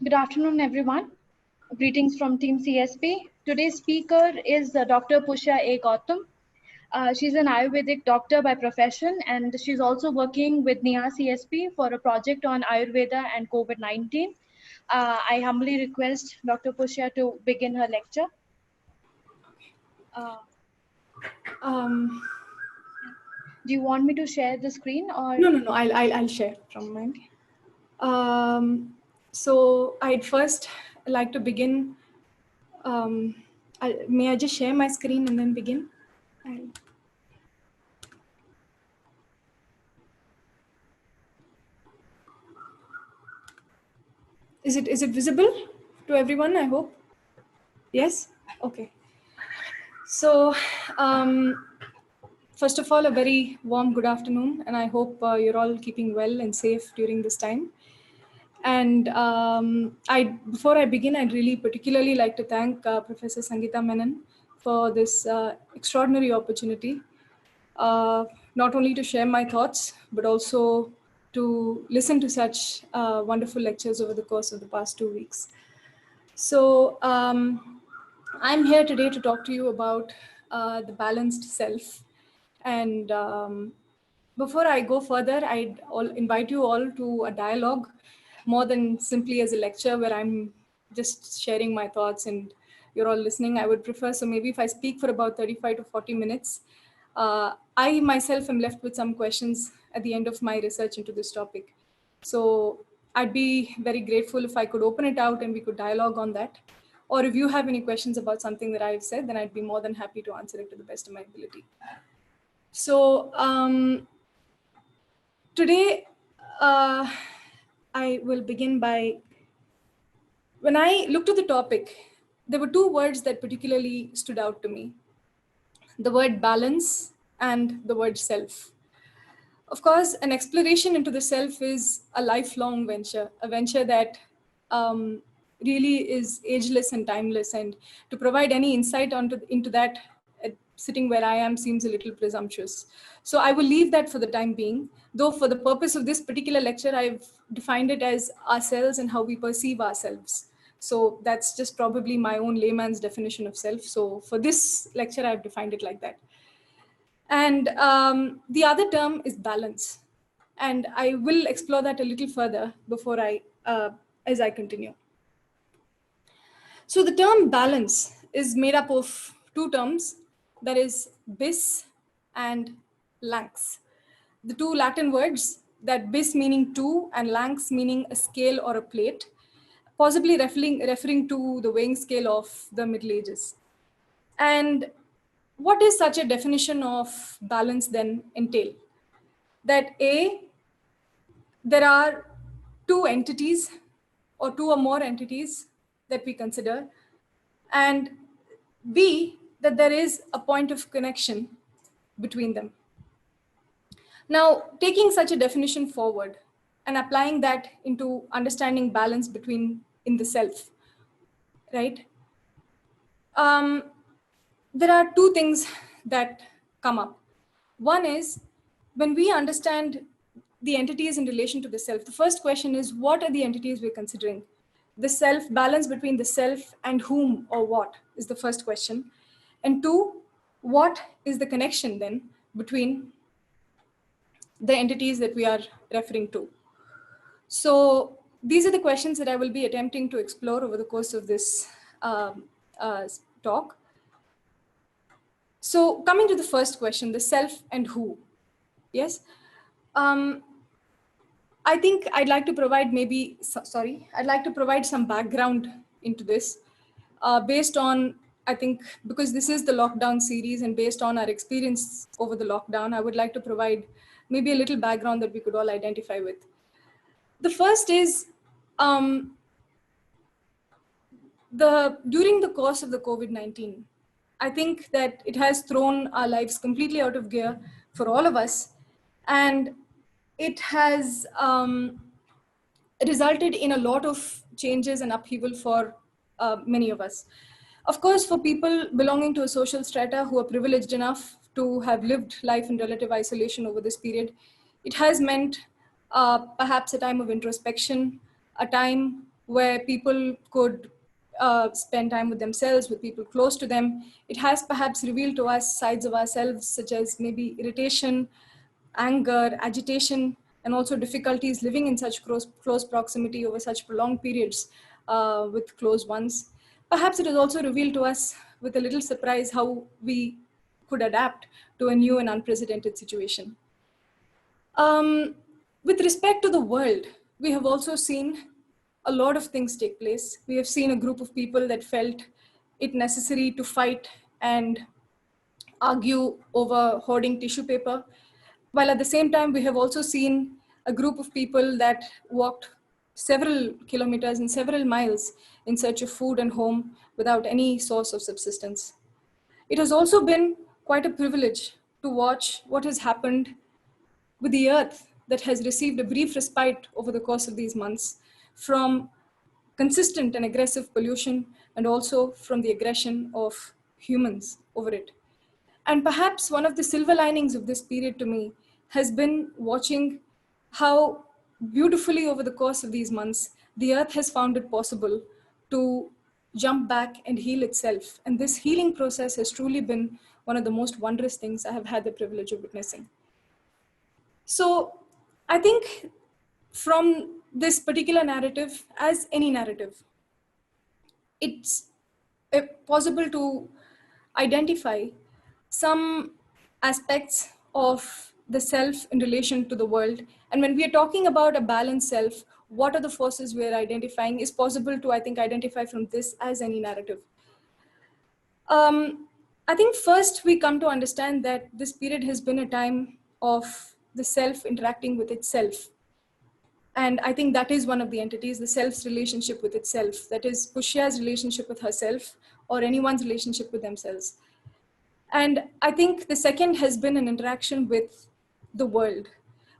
Good afternoon, everyone. Greetings from Team CSP. Today's speaker is Dr. Pushya A. Gautam. She's an Ayurvedic doctor by profession, and she's also working with NIAS CSP for a project on Ayurveda and COVID-19. I humbly request Dr. Pushya to begin her lecture. Do you want me to share the screen or? No. I'll share from mine. So I'd first like to begin. May I just share my screen and then begin? Is it visible to everyone? I hope. Yes. Okay. So first of all, a very warm good afternoon, and I hope you're all keeping well and safe during this time. And before I begin, I'd really particularly like to thank Professor Sangeeta Menon for this extraordinary opportunity, not only to share my thoughts, but also to listen to such wonderful lectures over the course of the past 2 weeks. So I'm here today to talk to you about the balanced self. And before I go further, I'd invite you all to a dialogue more than simply as a lecture where I'm just sharing my thoughts and you're all listening. I would prefer, so maybe if I speak for about 35 to 40 minutes, I myself am left with some questions at the end of my research into this topic. So I'd be very grateful if I could open it out and we could dialogue on that. Or if you have any questions about something that I've said, then I'd be more than happy to answer it to the best of my ability. So today, I will begin by, when I looked at the topic, there were 2 words that particularly stood out to me. The word balance and the word self. Of course, an exploration into the self is a lifelong venture, a venture that really is ageless and timeless. And to provide any insight into that, sitting where I am seems a little presumptuous. So I will leave that for the time being, though for the purpose of this particular lecture, I've defined it as ourselves and how we perceive ourselves. So that's just probably my own layman's definition of self. So for this lecture, I've defined it like that. And the other term is balance. And I will explore that a little further before as I continue. So the term balance is made up of 2 terms, that is bis and lanx. The 2 Latin words, that bis meaning 2 and lanx meaning a scale or a plate, possibly referring to the weighing scale of the Middle Ages. And what is such a definition of balance then entail? That A, there are 2 entities or 2 or more entities that we consider, and B, that there is a point of connection between them. Now, taking such a definition forward and applying that into understanding balance in the self, right? There are 2 things that come up. One is, when we understand the entities in relation to the self, the first question is, what are the entities we're considering? The self, balance between the self and whom or what is the first question. And 2, what is the connection then between the entities that we are referring to? So these are the questions that I will be attempting to explore over the course of this talk. So coming to the first question, the self and who, yes? I think I'd like to provide I'd like to provide some background into this based on, I think, because this is the lockdown series and based on our experience over the lockdown, I would like to provide maybe a little background that we could all identify with. The first is, During the course of the COVID-19, I think that it has thrown our lives completely out of gear for all of us, and it has resulted in a lot of changes and upheaval for many of us. Of course, for people belonging to a social strata who are privileged enough to have lived life in relative isolation over this period, it has meant perhaps a time of introspection, a time where people could spend time with themselves, with people close to them. It has perhaps revealed to us sides of ourselves, such as maybe irritation, anger, agitation, and also difficulties living in such close proximity over such prolonged periods with close ones. Perhaps it has also revealed to us with a little surprise how we could adapt to a new and unprecedented situation. With respect to the world, we have also seen a lot of things take place. We have seen a group of people that felt it necessary to fight and argue over hoarding tissue paper, while at the same time, we have also seen a group of people that walked several kilometers and several miles in search of food and home without any source of subsistence. It has also been quite a privilege to watch what has happened with the earth that has received a brief respite over the course of these months from consistent and aggressive pollution, and also from the aggression of humans over it. And perhaps one of the silver linings of this period to me has been watching how beautifully over the course of these months, the earth has found it possible to jump back and heal itself. And this healing process has truly been one of the most wondrous things I have had the privilege of witnessing. So I think from this particular narrative, as any narrative, it's possible to identify some aspects of the self in relation to the world. And when we are talking about a balanced self, what are the forces we are identifying is possible to, I think, identify from this as any narrative. I think first we come to understand that this period has been a time of the self interacting with itself. And I think that is one of the entities, the self's relationship with itself. That is Pushya's relationship with herself, or anyone's relationship with themselves. And I think the second has been an interaction with the world.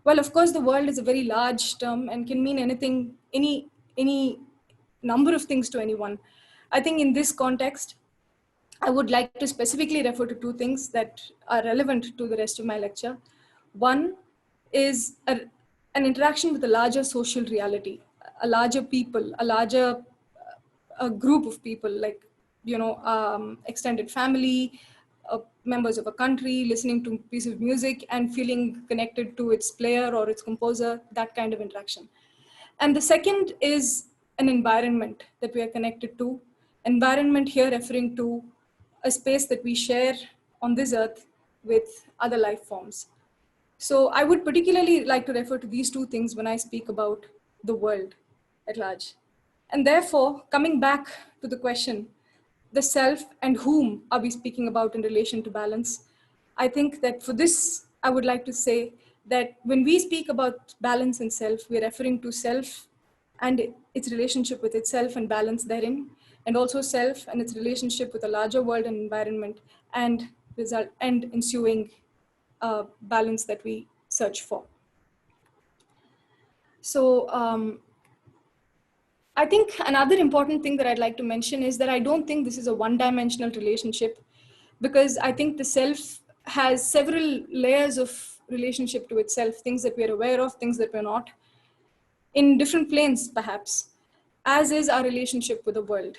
Well, of course, the world is a very large term and can mean anything, any number of things to anyone. I think in this context, I would like to specifically refer to two things that are relevant to the rest of my lecture. One is an interaction with a larger social reality, a larger people, a larger a group of people, like, extended family, members of a country, listening to a piece of music and feeling connected to its player or its composer, that kind of interaction. And the second is an environment that we are connected to. Environment here referring to a space that we share on this earth with other life forms. So I would particularly like to refer to these two things when I speak about the world at large. And therefore, coming back to the question, the self and whom are we speaking about in relation to balance? I think that for this, I would like to say that when we speak about balance and self, we're referring to self and its relationship with itself and balance therein, and also self and its relationship with a larger world and environment, and ensuing balance that we search for. So I think another important thing that I'd like to mention is that I don't think this is a one-dimensional relationship, because I think the self has several layers of relationship to itself, things that we're aware of, things that we're not, in different planes perhaps, as is our relationship with the world.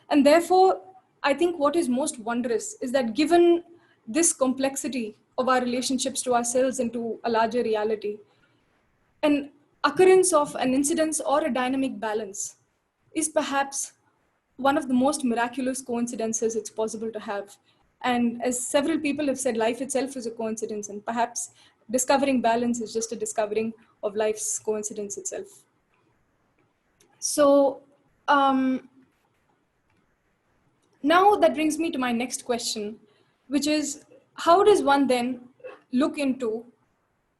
And therefore, I think what is most wondrous is that given this complexity of our relationships to ourselves and to a larger reality, an occurrence of an incidence or a dynamic balance is perhaps one of the most miraculous coincidences it's possible to have. And as several people have said, life itself is a coincidence, and perhaps discovering balance is just a discovering of life's coincidence itself. So now that brings me to my next question, which is, how does one then look into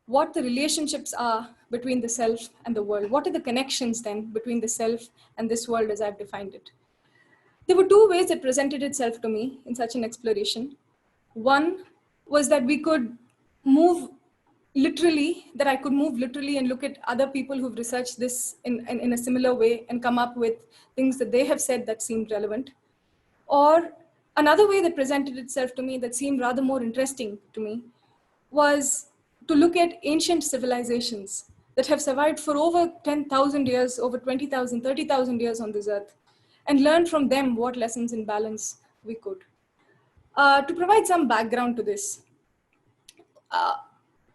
what the relationships are between the self and the world. What are the connections then between the self and this world as I've defined it? There were two ways it presented itself to me in such an exploration. One was that we could move literally, that I could move literally and look at other people who've researched this in a similar way and come up with things that they have said that seemed relevant. Or another way that presented itself to me that seemed rather more interesting to me was to look at ancient civilizations that have survived for over 10,000 years, over 20,000, 30,000 years on this earth, and learn from them what lessons in balance we could. To provide some background to this,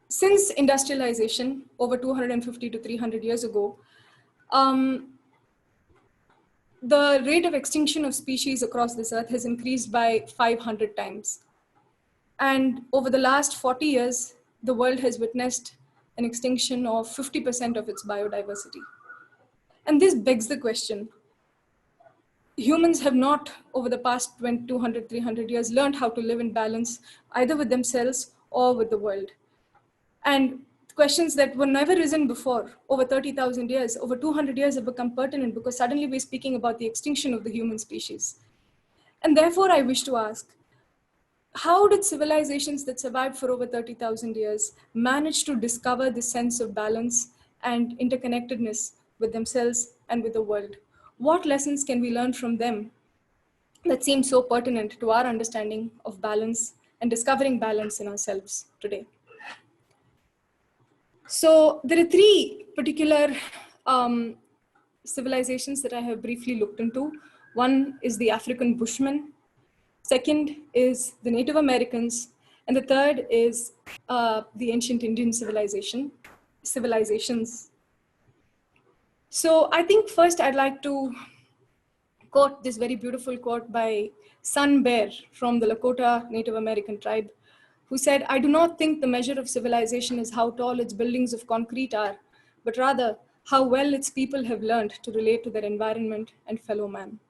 since industrialization over 250 to 300 years ago, the rate of extinction of species across this earth has increased by 500 times. And over the last 40 years, the world has witnessed an extinction of 50% of its biodiversity. And this begs the question, humans have not, over the past 200, 300 years, learned how to live in balance, either with themselves or with the world. And questions that were never risen before, over 30,000 years, over 200 years have become pertinent because suddenly we're speaking about the extinction of the human species. And therefore, I wish to ask, how did civilizations that survived for over 30,000 years manage to discover this sense of balance and interconnectedness with themselves and with the world? What lessons can we learn from them that seem so pertinent to our understanding of balance and discovering balance in ourselves today? So there are three particular civilizations that I have briefly looked into. One is the African Bushmen. Second is the Native Americans. And the third is the ancient Indian civilizations. So I think first I'd like to quote this very beautiful quote by Sun Bear from the Lakota Native American tribe, who said, "I do not think the measure of civilization is how tall its buildings of concrete are, but rather how well its people have learned to relate to their environment and fellow man."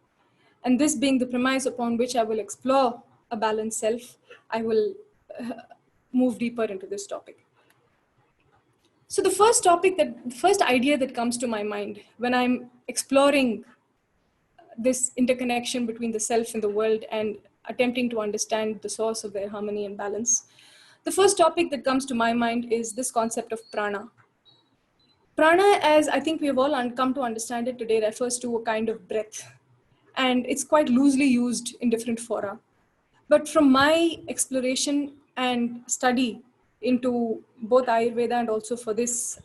And this being the premise upon which I will explore a balanced self, I will move deeper into this topic. So the first idea that comes to my mind when I'm exploring this interconnection between the self and the world and attempting to understand the source of their harmony and balance, the first topic that comes to my mind is this concept of prana. Prana, as I think we have all come to understand it today, refers to a kind of breath. And it's quite loosely used in different fora. But from my exploration and study into both Ayurveda and also for this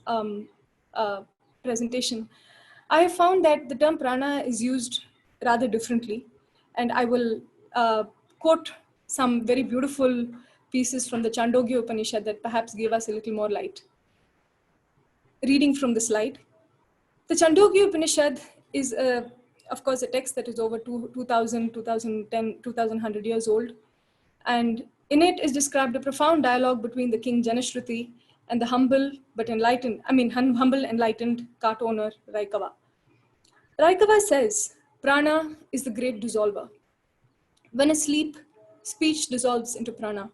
presentation, I have found that the term prana is used rather differently. And I will quote some very beautiful pieces from the Chandogya Upanishad that perhaps give us a little more light. Reading from the slide. The Chandogya Upanishad is, of course, a text that is over 2,000, 2010, 2,100 years old. And in it is described a profound dialogue between the king Janashruti and the humble enlightened cart owner Raikava. Raikava says, "Prana is the great dissolver. When asleep, speech dissolves into prana.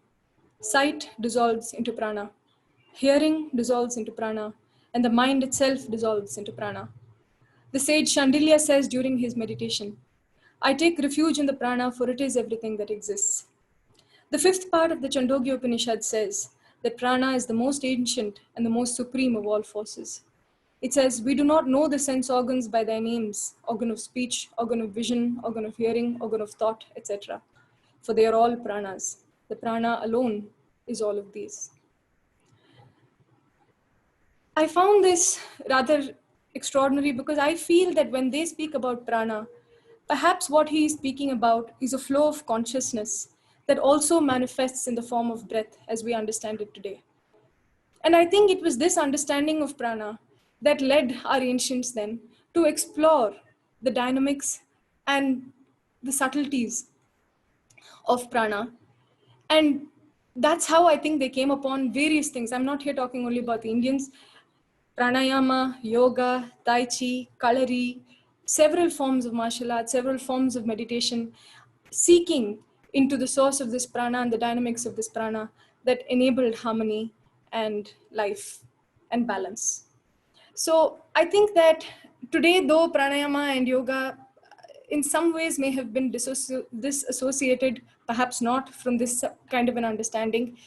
Sight dissolves into prana. Hearing dissolves into prana. And the mind itself dissolves into prana. The sage Shandilya says during his meditation, 'I take refuge in the prana, for it is everything that exists.' The fifth part of the Chandogya Upanishad says that prana is the most ancient and the most supreme of all forces. It says, 'We do not know the sense organs by their names, organ of speech, organ of vision, organ of hearing, organ of thought, etc. For they are all pranas. The prana alone is all of these.'" I found this rather extraordinary because I feel that when they speak about prana, perhaps what he is speaking about is a flow of consciousness that also manifests in the form of breath as we understand it today. And I think it was this understanding of prana that led our ancients then to explore the dynamics and the subtleties of prana. And that's how I think they came upon various things. I'm not here talking only about the Indians. Pranayama, yoga, tai chi, kalari, several forms of martial arts, several forms of meditation, seeking into the source of this prana and the dynamics of this prana that enabled harmony and life and balance. So I think that today, though pranayama and yoga in some ways may have been disassociated, perhaps not from this kind of an understanding,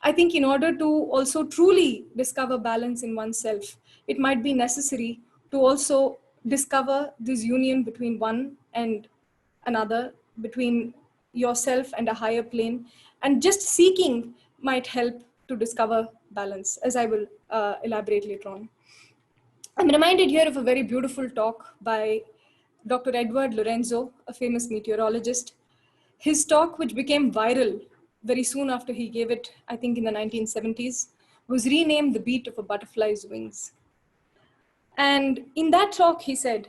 I think in order to also truly discover balance in oneself, it might be necessary to also discover this union between one and another, between yourself and a higher plane. And just seeking might help to discover balance, as I will elaborate later on. I'm reminded here of a very beautiful talk by Dr. Edward Lorenzo, a famous meteorologist. His talk, which became viral very soon after he gave it, I think in the 1970s, was renamed The Beat of a Butterfly's Wings. And in that talk, he said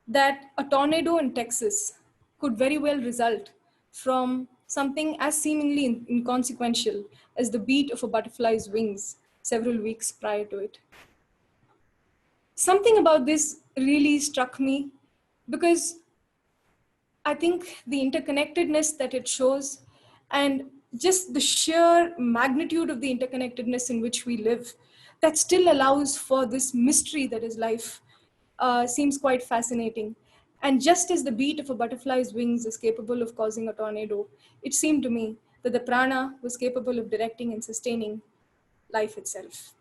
that a tornado in Texas could very well result from something as seemingly inconsequential as the beat of a butterfly's wings several weeks prior to it. Something about this really struck me because I think the interconnectedness that it shows and just the sheer magnitude of the interconnectedness in which we live that still allows for this mystery that is life seems quite fascinating. And just as the beat of a butterfly's wings is capable of causing a tornado, it seemed to me that the prana was capable of directing and sustaining life itself.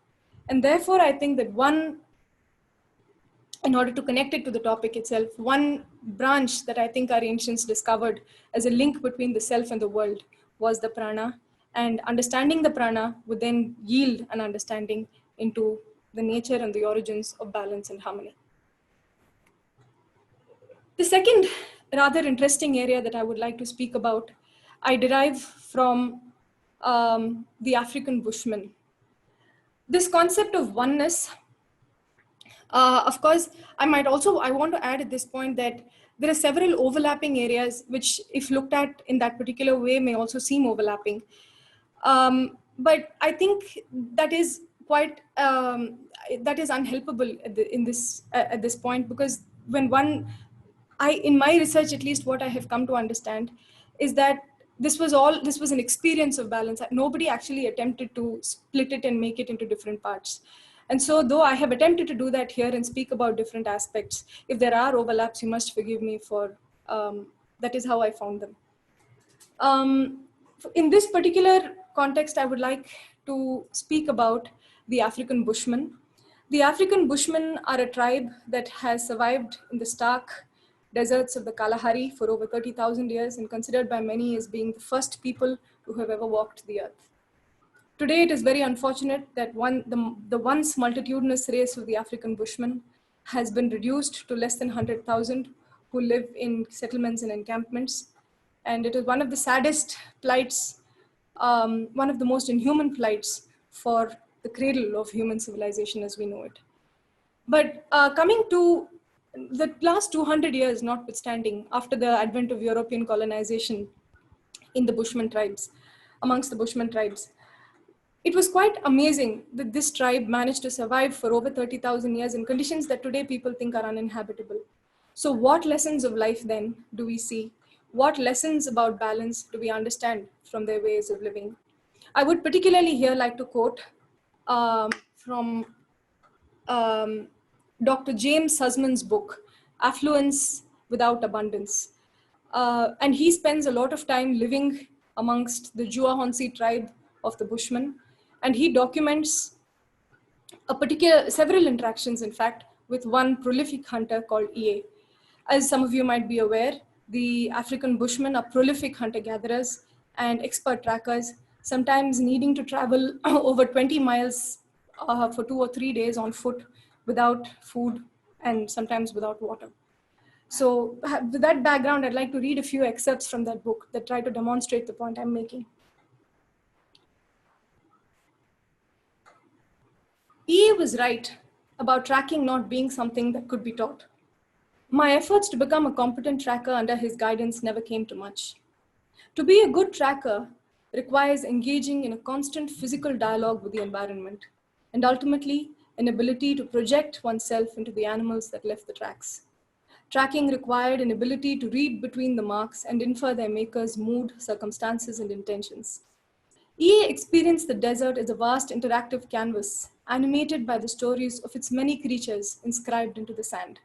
And therefore, I think that in order to connect it to the topic itself, one branch that I think our ancients discovered as a link between the self and the world was the prana. And understanding the prana would then yield an understanding into the nature and the origins of balance and harmony. The second rather interesting area that I would like to speak about, I derive from the African Bushmen. This concept of oneness, of course, I want to add at this point that there are several overlapping areas which, if looked at in that particular way, may also seem overlapping. But I think that is quite, that is unhelpable at this point, because when in my research, at least what I have come to understand is that this was an experience of balance. Nobody actually attempted to split it and make it into different parts. And so though I have attempted to do that here and speak about different aspects, if there are overlaps, you must forgive me for, that is how I found them. In this particular context, I would like to speak about the African Bushmen. The African Bushmen are a tribe that has survived in the stark deserts of the Kalahari for over 30,000 years and considered by many as being the first people to have ever walked the earth. Today, it is very unfortunate that the once multitudinous race of the African Bushmen has been reduced to less than 100,000 who live in settlements and encampments. And it is one of the saddest plights, one of the most inhuman plights for the cradle of human civilization as we know it. But coming to the last 200 years, notwithstanding, after the advent of European colonization in the Bushman tribes, amongst the Bushman tribes, it was quite amazing that this tribe managed to survive for over 30,000 years in conditions that today people think are uninhabitable. So what lessons of life then do we see? What lessons about balance do we understand from their ways of living? I would particularly here like to quote from Dr. James Sussman's book, Affluence Without Abundance. And he spends a lot of time living amongst the Juahonsi tribe of the Bushmen. And he documents several interactions, in fact, with one prolific hunter called EA. As some of you might be aware, the African Bushmen are prolific hunter-gatherers and expert trackers, sometimes needing to travel over 20 miles for 2 or 3 days on foot without food and sometimes without water. So with that background, I'd like to read a few excerpts from that book that try to demonstrate the point I'm making. EA was right about tracking not being something that could be taught. My efforts to become a competent tracker under his guidance never came to much. To be a good tracker requires engaging in a constant physical dialogue with the environment, and ultimately an ability to project oneself into the animals that left the tracks. Tracking required an ability to read between the marks and infer their maker's mood, circumstances, and intentions. EA experienced the desert as a vast interactive canvas, animated by the stories of its many creatures inscribed into the sand.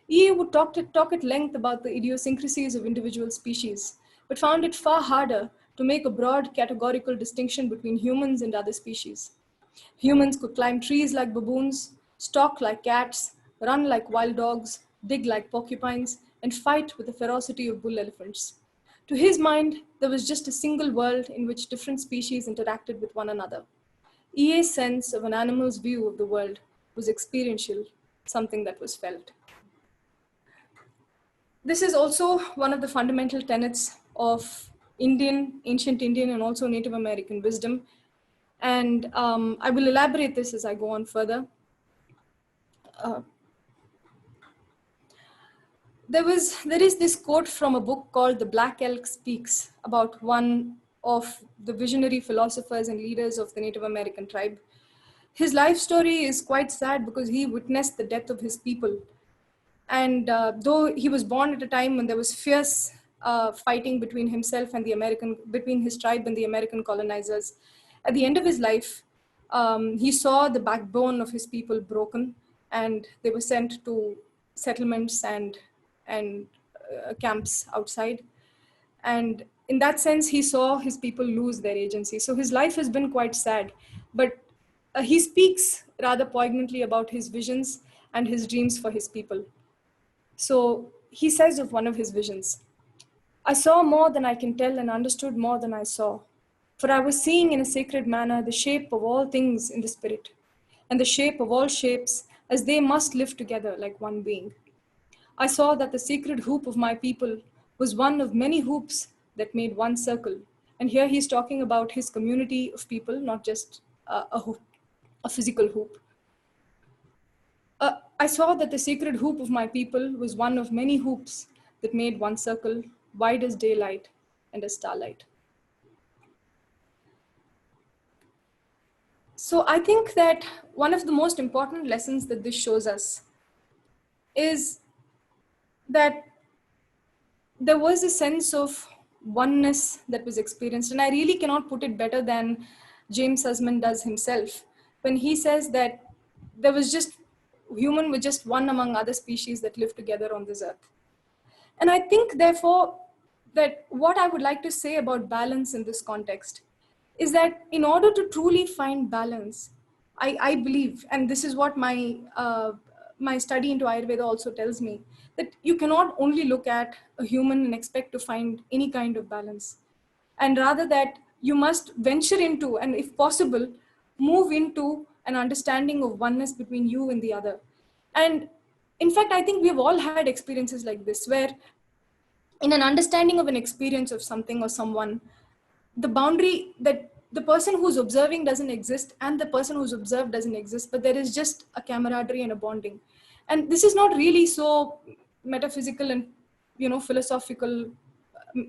EA would talk at length about the idiosyncrasies of individual species, but found it far harder to make a broad categorical distinction between humans and other species. Humans could climb trees like baboons, stalk like cats, run like wild dogs, dig like porcupines, and fight with the ferocity of bull elephants. To his mind, there was just a single world in which different species interacted with one another. EA's sense of an animal's view of the world was experiential, something that was felt. This is also one of the fundamental tenets of ancient Indian, and also Native American wisdom. And I will elaborate this as I go on further. There is this quote from a book called The Black Elk Speaks about one of the visionary philosophers and leaders of the Native American tribe. His life story is quite sad because he witnessed the death of his people. And though he was born at a time when there was fierce fighting between himself and between his tribe and the American colonizers, at the end of his life, he saw the backbone of his people broken, and they were sent to settlements and camps outside. And in that sense, he saw his people lose their agency. So his life has been quite sad, but he speaks rather poignantly about his visions and his dreams for his people. So he says of one of his visions, "I saw more than I can tell and understood more than I saw. For I was seeing in a sacred manner the shape of all things in the spirit, and the shape of all shapes as they must live together like one being. I saw that the sacred hoop of my people was one of many hoops that made one circle." And here he's talking about his community of people, not just a hoop, a physical hoop. "I saw that the sacred hoop of my people was one of many hoops that made one circle, wide as daylight and as starlight." So I think that one of the most important lessons that this shows us is that there was a sense of oneness that was experienced. And I really cannot put it better than James Husman does himself when he says that there was just human with just one among other species that lived together on this earth. And I think, therefore, that what I would like to say about balance in this context is that in order to truly find balance, I believe, and this is what my study into Ayurveda also tells me, that you cannot only look at a human and expect to find any kind of balance. And rather that you must venture into, and if possible, move into an understanding of oneness between you and the other. And in fact, I think we've all had experiences like this, where in an understanding of an experience of something or someone, the boundary that the person who's observing doesn't exist and the person who's observed doesn't exist, but there is just a camaraderie and a bonding. And this is not really so metaphysical and philosophical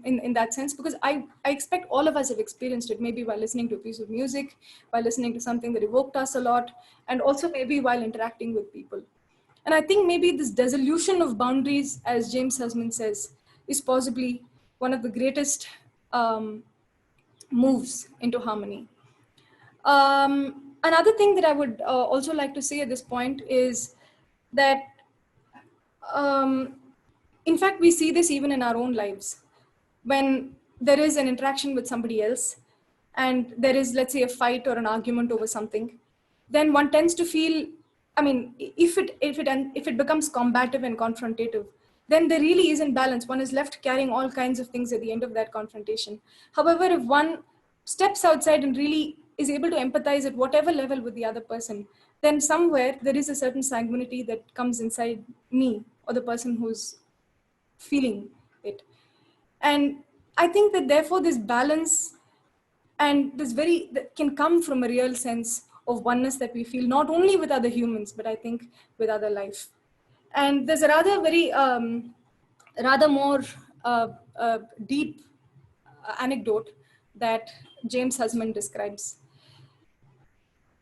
in that sense, because I expect all of us have experienced it, maybe while listening to a piece of music, while listening to something that evoked us a lot, and also maybe while interacting with people. And I think maybe this dissolution of boundaries, as James Husman says, is possibly one of the greatest moves into harmony. Another thing that I would also like to say at this point is that, in fact, we see this even in our own lives. When there is an interaction with somebody else and there is, let's say, a fight or an argument over something, then one tends to feel, if it becomes combative and confrontative, then there really isn't balance. One is left carrying all kinds of things at the end of that confrontation. However, if one steps outside and really is able to empathize at whatever level with the other person, then somewhere there is a certain sanguinity that comes inside me or the person who's feeling it. And I think that therefore this balance and that can come from a real sense of oneness that we feel not only with other humans, but I think with other life. And there's a rather more deep anecdote that James Husman describes.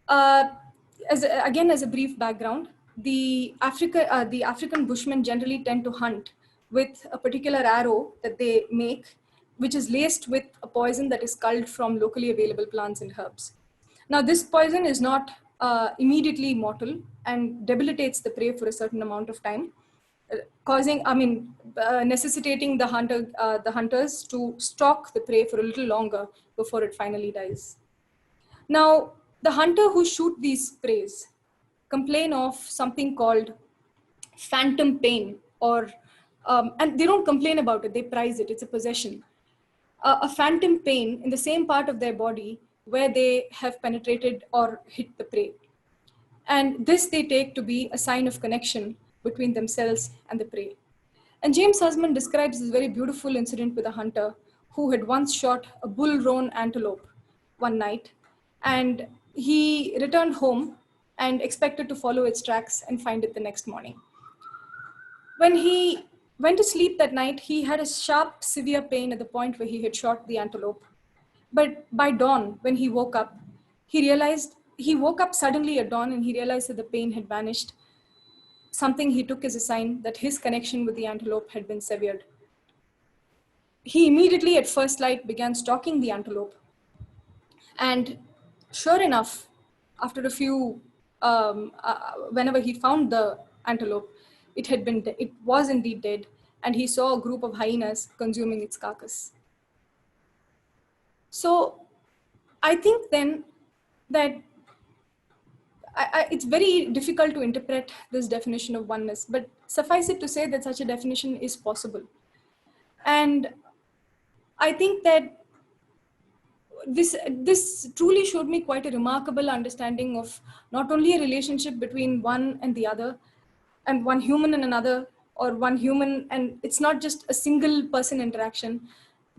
As a brief background, the African Bushmen generally tend to hunt with a particular arrow that they make, which is laced with a poison that is culled from locally available plants and herbs. Now, this poison is not immediately mortal and debilitates the prey for a certain amount of time, necessitating the hunters to stalk the prey for a little longer before it finally dies. Now, the hunter who shoot these preys complain of something called phantom pain, and they don't complain about it, they prize it, it's a possession. A phantom pain in the same part of their body where they have penetrated or hit the prey. And this they take to be a sign of connection between themselves and the prey. And James Husband describes this very beautiful incident with a hunter who had once shot a bull-roan antelope one night, and he returned home and expected to follow its tracks and find it the next morning. When he went to sleep that night, he had a sharp, severe pain at the point where he had shot the antelope. But by dawn, when he woke up, he woke up suddenly at dawn and he realized that the pain had vanished, something he took as a sign that his connection with the antelope had been severed. He immediately at first light began stalking the antelope. And sure enough, after a few, whenever he found the antelope, it was indeed dead, and he saw a group of hyenas consuming its carcass. So I think then that it's very difficult to interpret this definition of oneness, but suffice it to say that such a definition is possible. And I think that this truly showed me quite a remarkable understanding of not only a relationship between one and the other, and one human and another, or one human, and it's not just a single person interaction,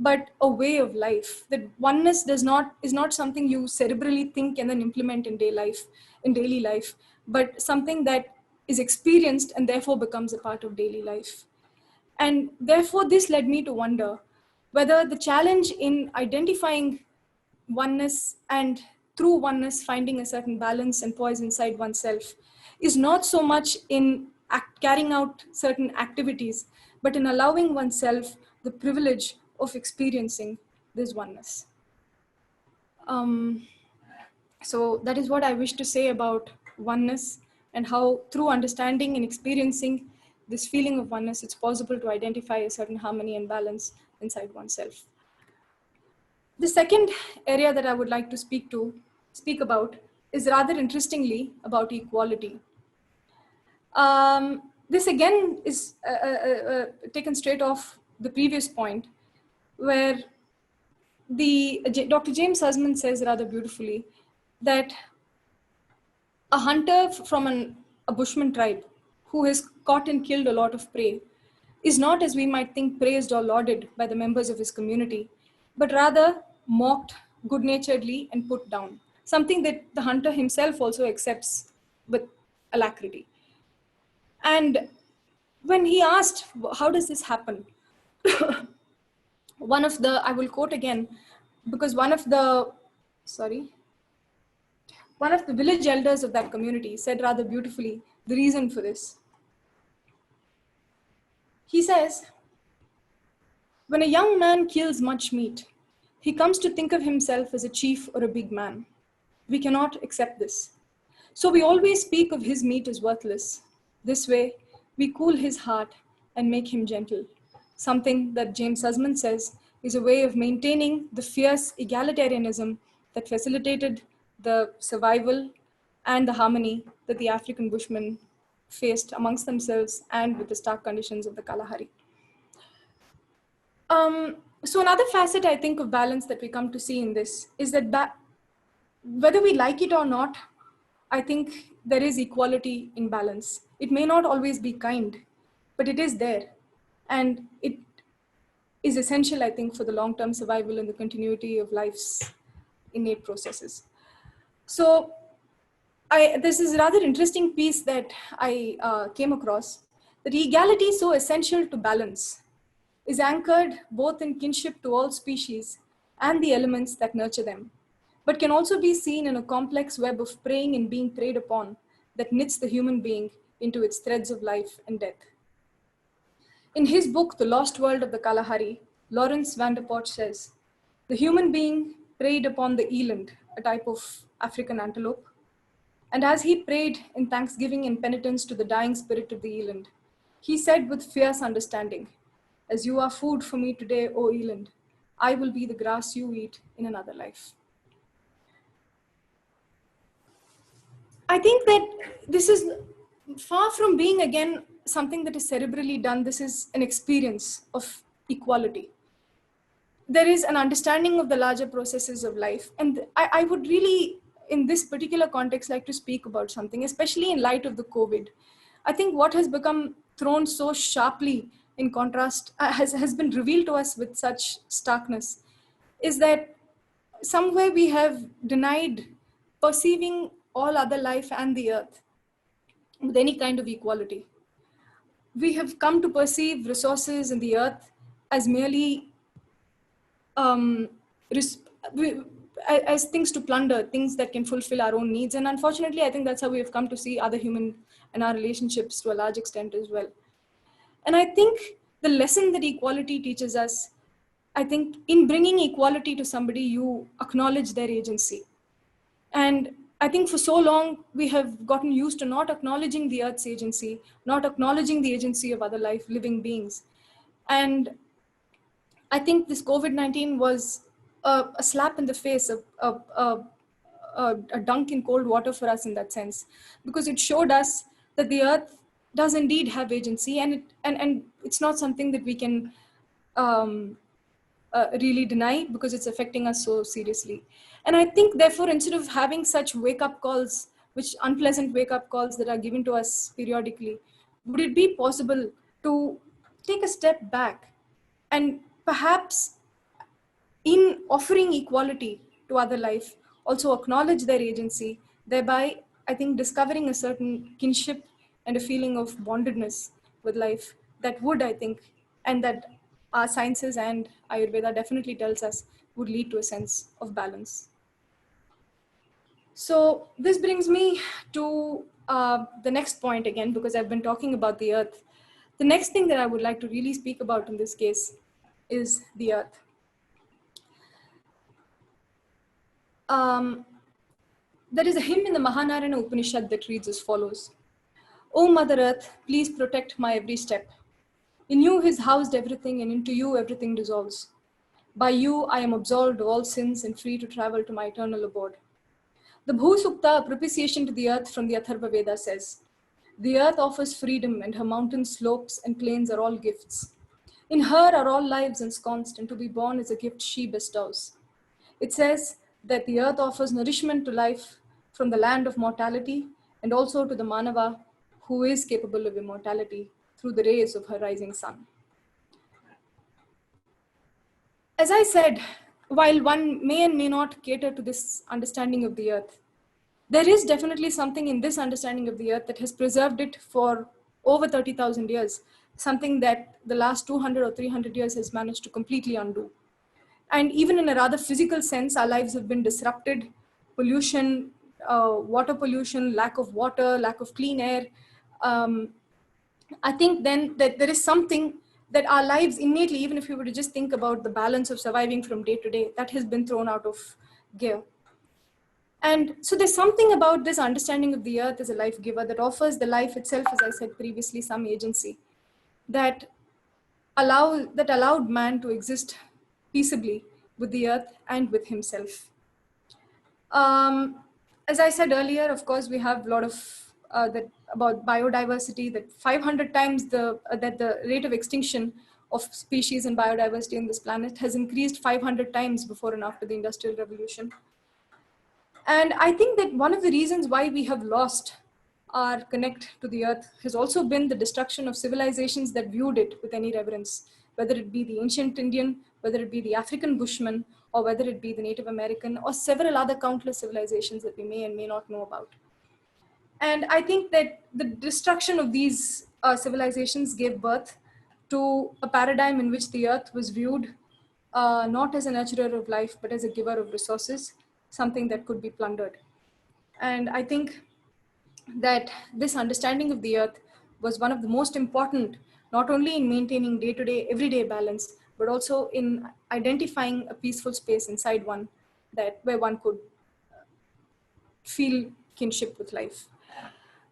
but a way of life. That oneness is not something you cerebrally think and then implement in daily life, but something that is experienced and therefore becomes a part of daily life. And therefore, this led me to wonder whether the challenge in identifying oneness and through oneness finding a certain balance and poise inside oneself is not so much in carrying out certain activities, but in allowing oneself the privilege of experiencing this oneness. So that is what I wish to say about oneness, and how through understanding and experiencing this feeling of oneness, it's possible to identify a certain harmony and balance inside oneself. The second area that I would like to speak about is rather interestingly about equality. This again is taken straight off the previous point, where Dr. James Husband says rather beautifully that a hunter from a Bushman tribe who has caught and killed a lot of prey is not, as we might think, praised or lauded by the members of his community, but rather mocked good-naturedly and put down, something that the hunter himself also accepts with alacrity. And when he asked, how does this happen? I will quote again, because one of the village elders of that community said rather beautifully the reason for this. He says, when a young man kills much meat, he comes to think of himself as a chief or a big man. We cannot accept this. So we always speak of his meat as worthless. This way, we cool his heart and make him gentle. Something that James Husband says is a way of maintaining the fierce egalitarianism that facilitated the survival and the harmony that the African Bushmen faced amongst themselves and with the stark conditions of the Kalahari. So another facet, I think, of balance that we come to see in this is that whether we like it or not, I think there is equality in balance. It may not always be kind, but it is there. And it is essential, I think, for the long-term survival and the continuity of life's innate processes. So this is a rather interesting piece that I came across, that equality, so essential to balance, is anchored both in kinship to all species and the elements that nurture them, but can also be seen in a complex web of preying and being preyed upon that knits the human being into its threads of life and death. In his book, The Lost World of the Kalahari, Lawrence van der Poort says, "The human being preyed upon the eland, a type of African antelope, and as he prayed in thanksgiving and penitence to the dying spirit of the eland, he said with fierce understanding, 'As you are food for me today, O eland, I will be the grass you eat in another life.'" I think that this is far from being, again, something that is cerebrally done. This is an experience of equality. There is an understanding of the larger processes of life. And I would really, in this particular context, like to speak about something, especially in light of the COVID. I think what has become thrown so sharply in contrast, has been revealed to us with such starkness, is that somewhere we have denied perceiving all other life and the earth with any kind of equality. We have come to perceive resources in the earth as merely um, as things to plunder, things that can fulfill our own needs. And unfortunately, I think that's how we have come to see other human and our relationships to a large extent as well. And I think the lesson that equality teaches us, I think in bringing equality to somebody, you acknowledge their agency. And I think for so long, we have gotten used to not acknowledging the earth's agency, not acknowledging the agency of other living beings. And I think this COVID-19 was a slap in the face, a dunk in cold water for us in that sense, because it showed us that the earth does indeed have agency, and it's not something that we can really deny, because it's affecting us so seriously. And I think, therefore, instead of having such wake-up calls, which unpleasant wake-up calls that are given to us periodically, would it be possible to take a step back and perhaps, in offering equality to other life, also acknowledge their agency, thereby, I think, discovering a certain kinship and a feeling of bondedness with life that would, I think, and that our sciences and Ayurveda definitely tells us would lead to a sense of balance. So this brings me to the next point again, because I've been talking about the earth. The next thing that I would like to really speak about in this case is the earth. There is a hymn in the Mahanarayana Upanishad that reads as follows: "O Mother Earth, please protect my every step. In you is housed everything, and into you everything dissolves. By you I am absolved of all sins and free to travel to my eternal abode." The Bhusukta, a propitiation to the earth from the Atharva Veda, says, "The earth offers freedom, and her mountain slopes and plains are all gifts. In her are all lives ensconced, and to be born is a gift she bestows." It says that the earth offers nourishment to life from the land of mortality, and also to the Manava, who is capable of immortality through the rays of her rising sun. As I said, while one may and may not cater to this understanding of the earth, there is definitely something in this understanding of the earth that has preserved it for over 30,000 years, something that the last 200 or 300 years has managed to completely undo. And even in a rather physical sense, our lives have been disrupted. Pollution, water pollution, lack of water, lack of clean air. I think then that there is something that our lives innately, even if we were to just think about the balance of surviving from day to day, that has been thrown out of gear. And so there's something about this understanding of the earth as a life giver that offers the life itself, as I said previously, some agency that allowed man to exist peaceably with the earth and with himself. As I said earlier, of course, we have a lot of that about biodiversity, that 500 times that the rate of extinction of species and biodiversity on this planet has increased 500 times before and after the Industrial Revolution. And I think that one of the reasons why we have lost our connect to the earth has also been the destruction of civilizations that viewed it with any reverence, whether it be the ancient Indian, whether it be the African Bushmen, or whether it be the Native American, or several other countless civilizations that we may and may not know about. And I think that the destruction of these civilizations gave birth to a paradigm in which the earth was viewed not as a nurturer of life, but as a giver of resources, something that could be plundered. And I think that this understanding of the earth was one of the most important, not only in maintaining day-to-day, everyday balance, but also in identifying a peaceful space inside one where one could feel kinship with life.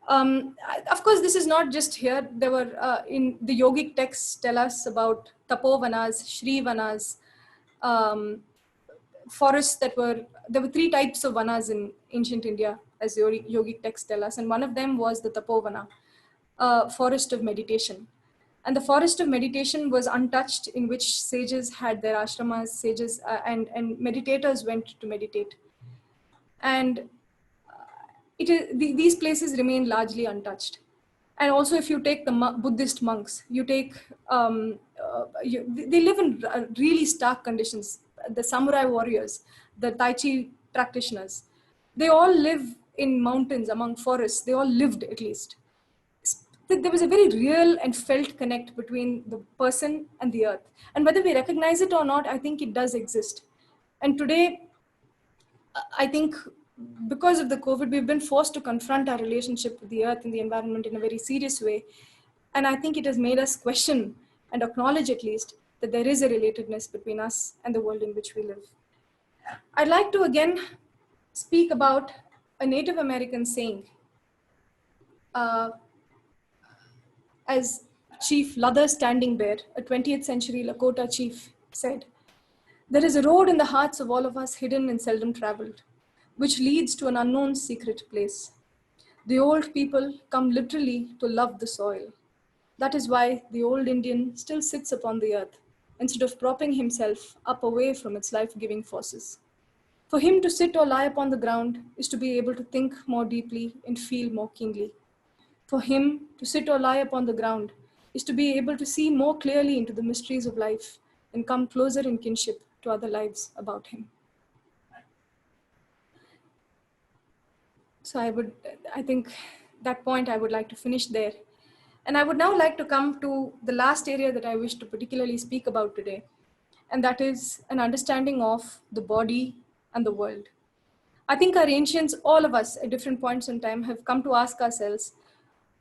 Of course, this is not just here. There were in the yogic texts tell us about tapovanas, shrivanas, forests there were three types of vanas in ancient India, as yogic texts tell us, and one of them was the tapovana, forest of meditation. And the forest of meditation was untouched, in which sages had their ashramas, sages and meditators went to meditate. And these places remain largely untouched. And also, if you take the Buddhist monks, you take they live in really stark conditions. The samurai warriors, the Tai Chi practitioners, they all live in mountains among forests. They all lived, at least. There was a very real and felt connect between the person and the earth. And whether we recognize it or not, I think it does exist. And today, I think because of the COVID, we've been forced to confront our relationship with the earth and the environment in a very serious way. And I think it has made us question and acknowledge, at least, that there is a relatedness between us and the world in which we live. I'd like to again speak about a Native American saying. As Chief Luther Standing Bear, a 20th century Lakota chief, said, "There is a road in the hearts of all of us hidden and seldom traveled, which leads to an unknown secret place. The old people come literally to love the soil. That is why the old Indian still sits upon the earth, instead of propping himself up away from its life-giving forces. For him to sit or lie upon the ground is to be able to think more deeply and feel more keenly. For him to sit or lie upon the ground is to be able to see more clearly into the mysteries of life and come closer in kinship to other lives about him." So I think that point I would like to finish there. And I would now like to come to the last area that I wish to particularly speak about today. And that is an understanding of the body and the world. I think our ancients, all of us at different points in time, have come to ask ourselves,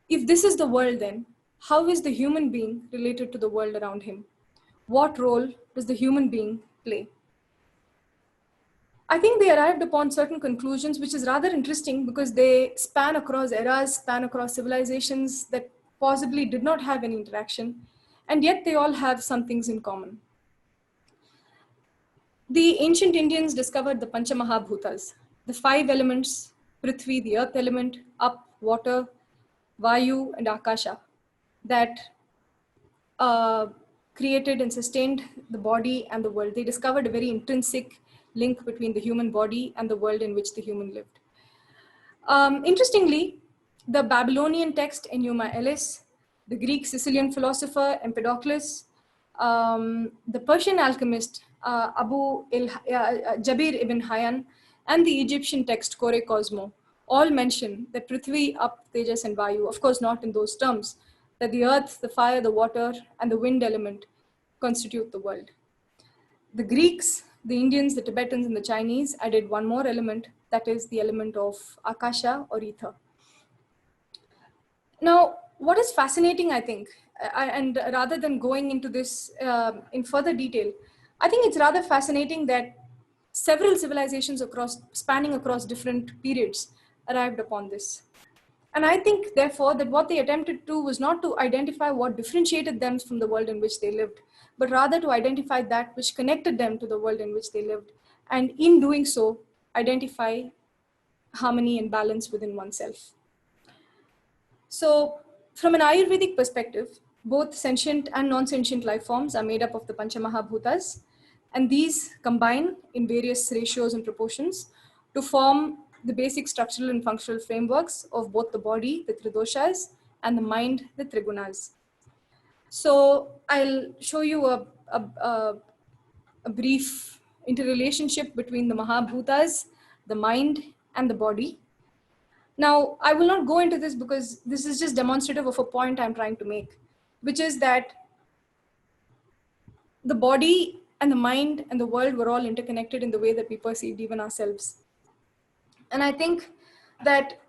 if this is the world, then how is the human being related to the world around him? What role does the human being play? I think they arrived upon certain conclusions, which is rather interesting because they span across eras, span across civilizations that possibly did not have any interaction, and yet they all have some things in common. The ancient Indians discovered the Panchamahabhutas, the five elements: Prithvi, the earth element, up, water, Vayu, and Akasha, that created and sustained the body and the world. They discovered a very intrinsic link between the human body and the world in which the human lived. Interestingly, the Babylonian text Enuma Elis, the Greek Sicilian philosopher Empedocles, the Persian alchemist Jabir ibn Hayyan, and the Egyptian text Kore Cosmo all mention that Prithvi, up, Tejas, and Vayu, of course not in those terms, that the earth, the fire, the water, and the wind element constitute the world. The Greeks, the Indians, the Tibetans, and the Chinese added one more element, that is the element of Akasha or ether. Now, what is fascinating, I think, and rather than going into this in further detail, I think it's rather fascinating that several civilizations spanning across different periods arrived upon this. And I think, therefore, that what they attempted to do was not to identify what differentiated them from the world in which they lived, but rather to identify that which connected them to the world in which they lived. And in doing so, identify harmony and balance within oneself. So, from an Ayurvedic perspective, both sentient and non-sentient life forms are made up of the Panchamahabhutas, and these combine in various ratios and proportions to form the basic structural and functional frameworks of both the body, the Tridoshas, and the mind, the Trigunas. So I'll show you a brief interrelationship between the Mahabhutas, the mind, and the body. Now, I will not go into this because this is just demonstrative of a point I'm trying to make, which is that the body and the mind and the world were all interconnected in the way that we perceived even ourselves. And I think that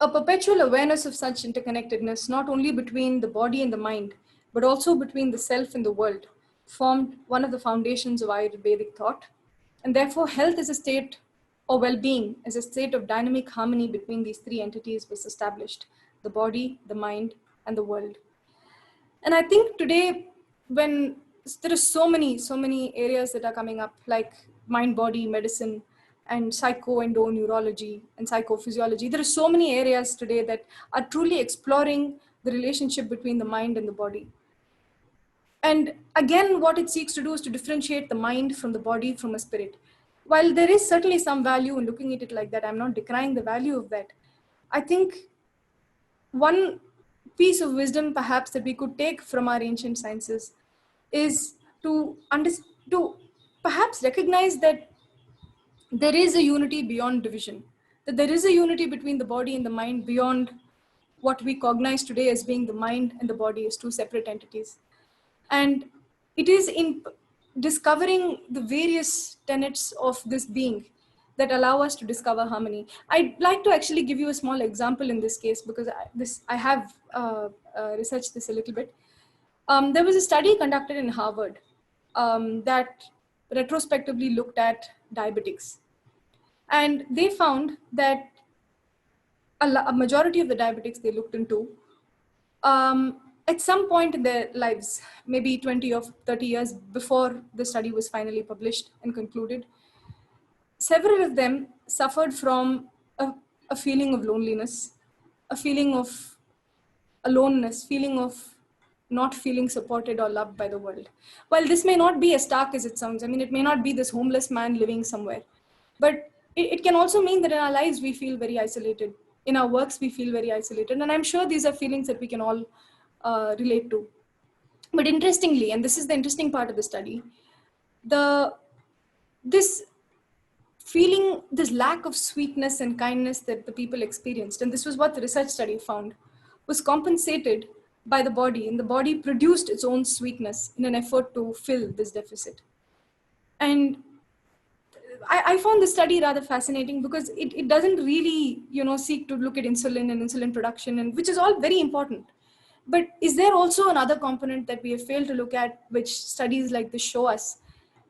a perpetual awareness of such interconnectedness, not only between the body and the mind, but also between the self and the world, formed one of the foundations of Ayurvedic thought. And therefore, health is a state, or well-being as a state of dynamic harmony between these three entities was established: the body, the mind, and the world. And I think today, when there are so many areas that are coming up, like mind body medicine and psychoendoneurology and psychophysiology, there are so many areas today that are truly exploring the relationship between the mind and the body. And again, what it seeks to do is to differentiate the mind from the body, from a spirit. While there is certainly some value in looking at it like that, I'm not decrying the value of that. I think one piece of wisdom perhaps that we could take from our ancient sciences is to perhaps recognize that there is a unity beyond division, that there is a unity between the body and the mind beyond what we cognize today as being the mind and the body as two separate entities. And it is in discovering the various tenets of this being that allow us to discover harmony. I'd like to actually give you a small example in this case, because I have researched this a little bit. There was a study conducted in Harvard that retrospectively looked at diabetics. And they found that a majority of the diabetics they looked into, at some point in their lives, maybe 20 or 30 years before the study was finally published and concluded, several of them suffered from a feeling of loneliness, a feeling of aloneness, feeling of not feeling supported or loved by the world. While this may not be as stark as it sounds, I mean, it may not be this homeless man living somewhere, but it can also mean that in our lives we feel very isolated. In our works, we feel very isolated. And I'm sure these are feelings that we can all relate to. But interestingly, and this is the interesting part of the study, this feeling, this lack of sweetness and kindness that the people experienced, and this was what the research study found, was compensated by the body, and the body produced its own sweetness in an effort to fill this deficit. And I found this study rather fascinating because it doesn't really, seek to look at insulin and insulin production, and which is all very important. But is there also another component that we have failed to look at, which studies like this show us,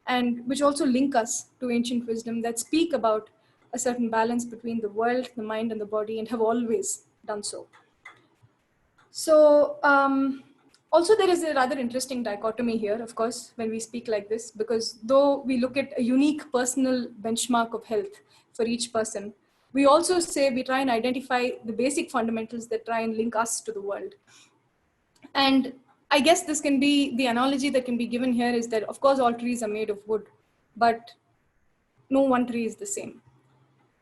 and which also link us to ancient wisdom that speak about a certain balance between the world, the mind, and the body, and have always done so? So also there is a rather interesting dichotomy here, of course, when we speak like this, because though we look at a unique personal benchmark of health for each person, we also say we try and identify the basic fundamentals that try and link us to the world. And I guess this can be, the analogy that can be given here is that, of course, all trees are made of wood, but no one tree is the same.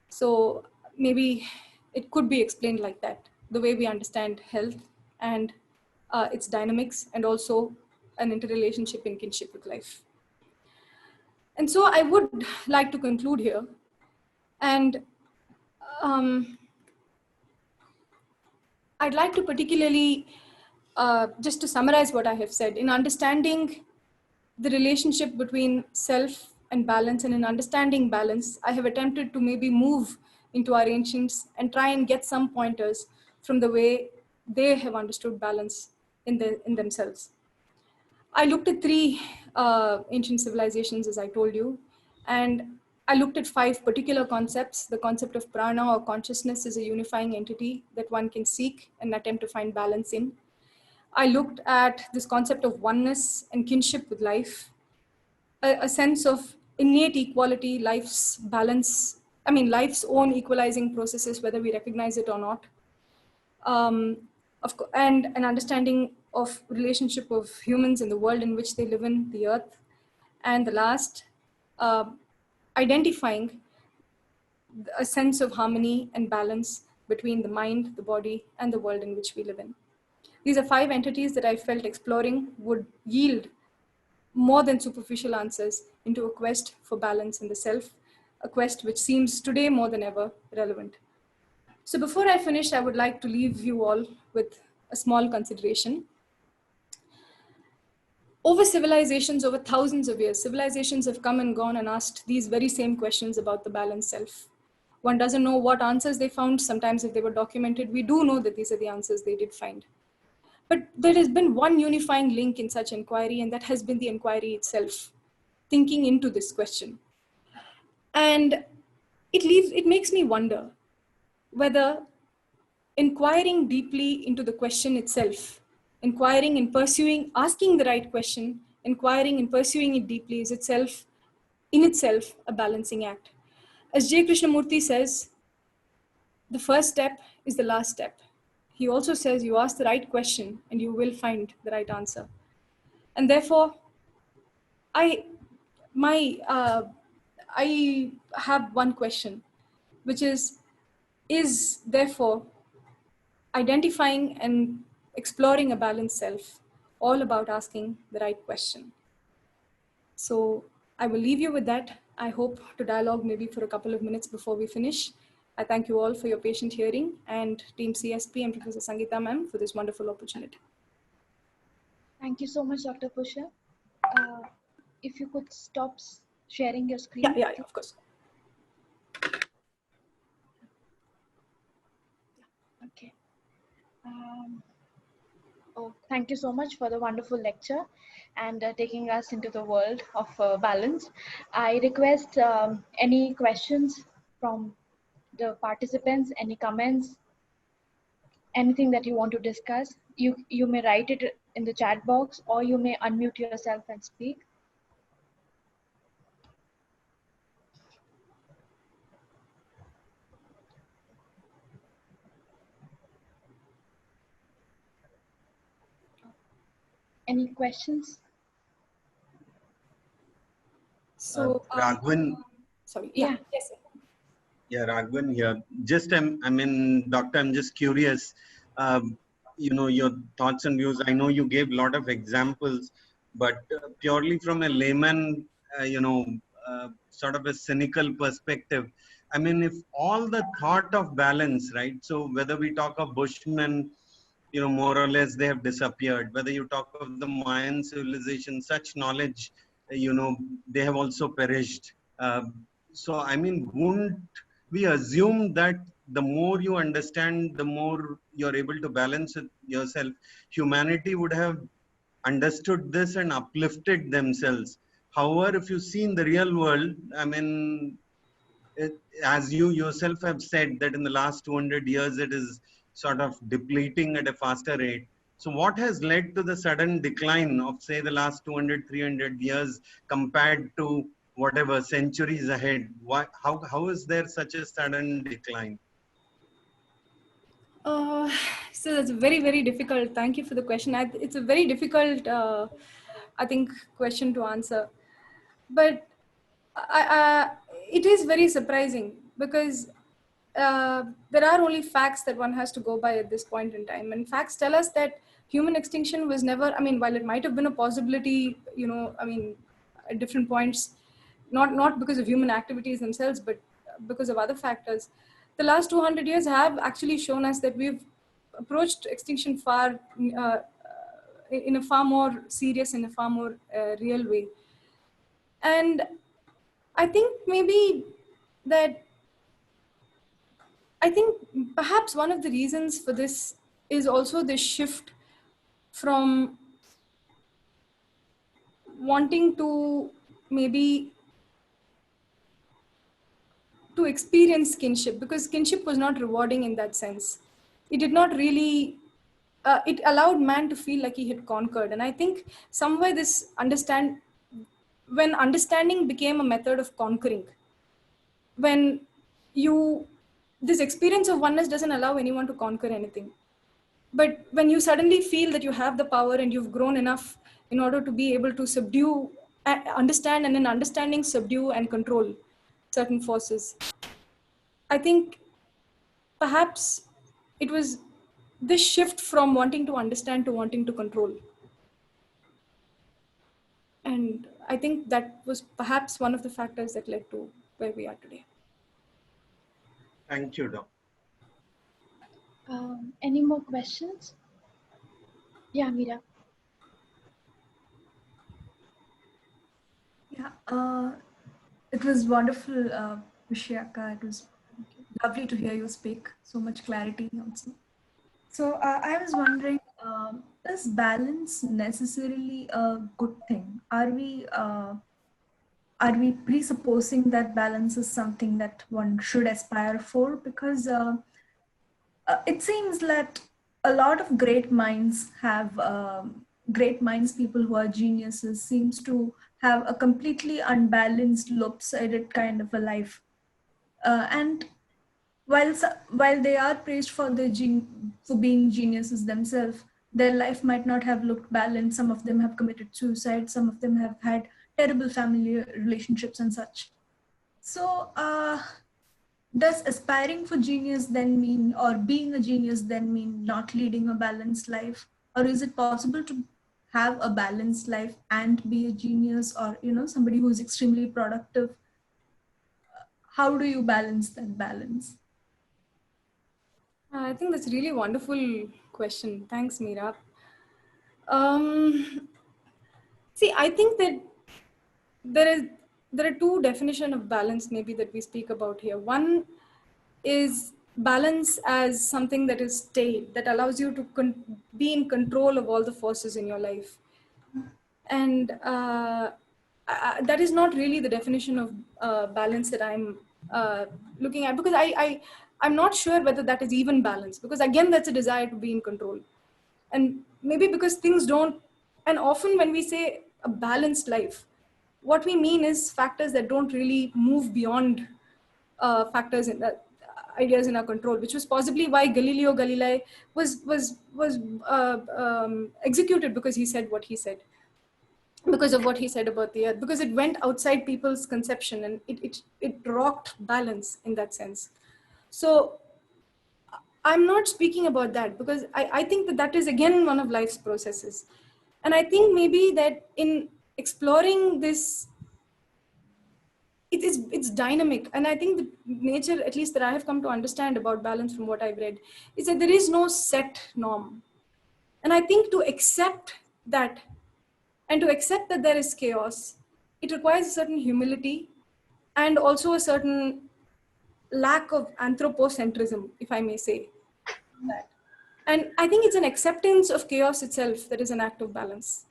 So maybe it could be explained like that, the way we understand health and its dynamics, and also an interrelationship and kinship with life. And so I would like to conclude here. And I'd like to particularly, just to summarize what I have said, in understanding the relationship between self and balance, and in understanding balance, I have attempted to maybe move into our ancients and try and get some pointers from the way they have understood balance in themselves. I looked at three ancient civilizations, as I told you, and I looked at 5 particular concepts. The concept of prana, or consciousness, is a unifying entity that one can seek and attempt to find balance in. I looked at this concept of oneness and kinship with life, a sense of innate equality, life's balance, life's own equalizing processes, whether we recognize it or not. And an understanding of relationship of humans in the world in which they live in, the earth. And the last, identifying a sense of harmony and balance between the mind, the body, and the world in which we live in. These are 5 entities that I felt exploring would yield more than superficial answers into a quest for balance in the self, a quest which seems today more than ever relevant. So before I finish, I would like to leave you all with a small consideration. Over civilizations, over thousands of years, civilizations have come and gone and asked these very same questions about the balanced self. One doesn't know what answers they found. Sometimes if they were documented, we do know that these are the answers they did find. But there has been one unifying link in such inquiry, and that has been the inquiry itself, thinking into this question. And it makes me wonder whether inquiring deeply into the question itself, inquiring and pursuing, asking the right question, inquiring and pursuing it deeply is itself, in itself, a balancing act. As J. Krishnamurti says, the first step is the last step. He also says you ask the right question and you will find the right answer. And therefore, I have one question, which is therefore identifying and exploring a balanced self all about asking the right question. So I will leave you with that. I hope to dialogue maybe for a couple of minutes before we finish. I thank you all for your patient hearing, and Team CSP and Professor Sangeeta ma'am for this wonderful opportunity. Thank you so much, Dr. Pushya. If you could stop sharing your screen. Yeah, of course. Okay. Thank you so much for the wonderful lecture and taking us into the world of balance. I request any questions from the participants, any comments, anything that you want to discuss. You may write it in the chat box, or you may unmute yourself and speak. Any questions? So Raghavan. Sorry. Yeah. Yes. Yeah, Raghavan here. Just, Doctor, I'm just curious. Your thoughts and views. I know you gave a lot of examples, but purely from a layman, sort of a cynical perspective. I mean, if all the thought of balance, right? So whether we talk of Bushmen, more or less they have disappeared. Whether you talk of the Mayan civilization, such knowledge, they have also perished. So, I mean, wouldn't we assume that the more you understand, the more you're able to balance it yourself? Humanity would have understood this and uplifted themselves. However, if you see in the real world, I mean, as you yourself have said that in the last 200 years, it is sort of depleting at a faster rate. So what has led to the sudden decline of, say, the last 200, 300 years compared to whatever centuries ahead? How is there such a sudden decline? So that's very, very difficult. Thank you for the question. It's a very difficult, I think, question to answer. But it is very surprising because there are only facts that one has to go by at this point in time. And facts tell us that human extinction was never, I mean, while it might have been a possibility, at different points, not because of human activities themselves, but because of other factors. The last 200 years have actually shown us that we've approached extinction in a far more serious and a far more real way. And I think perhaps one of the reasons for this is also the shift from wanting to experience kinship, because kinship was not rewarding in that sense. It did not really, it allowed man to feel like he had conquered. And I think somewhere when understanding became a method of conquering, when this experience of oneness doesn't allow anyone to conquer anything. But when you suddenly feel that you have the power and you've grown enough in order to be able to subdue, understand, and in understanding, subdue and control certain forces, I think perhaps it was this shift from wanting to understand to wanting to control. And I think that was perhaps one of the factors that led to where we are today. Thank you, Doc. Any more questions? Yeah, Meera. Yeah, it was wonderful, Pushya. It was lovely to hear you speak. So much clarity also. So I was wondering, is balance necessarily a good thing? Are we presupposing that balance is something that one should aspire for? Because it seems that a lot of great minds have great minds, people who are geniuses, seems to have a completely unbalanced, lopsided kind of a life. And while they are praised for for being geniuses themselves, their life might not have looked balanced. Some of them have committed suicide. Some of them have had terrible family relationships and such. So, does aspiring for genius then mean, or being a genius then mean, not leading a balanced life? Or is it possible to have a balanced life and be a genius, or somebody who is extremely productive? How do you balance that balance? I think that's a really wonderful question. Thanks, Meera. See, I think that there are two definitions of balance maybe that we speak about here. One is balance as something that is stayed, that allows you to be in control of all the forces in your life. And that is not really the definition of balance that I'm looking at, because I'm not sure whether that is even balance, because again, that's a desire to be in control. And maybe because things don't, and often when we say a balanced life, what we mean is factors that don't really move beyond factors in ideas in our control, which was possibly why Galileo Galilei was executed, because he said what he said, because of what he said about the earth, because it went outside people's conception, and it rocked balance in that sense. So I'm not speaking about that, because I think that is again one of life's processes. And I think maybe that in exploring this, it's dynamic. And I think the nature, at least that I have come to understand about balance from what I've read, is that there is no set norm. And I think to accept that, and to accept that there is chaos, it requires a certain humility and also a certain lack of anthropocentrism, if I may say that. And I think it's an acceptance of chaos itself that is an act of balance.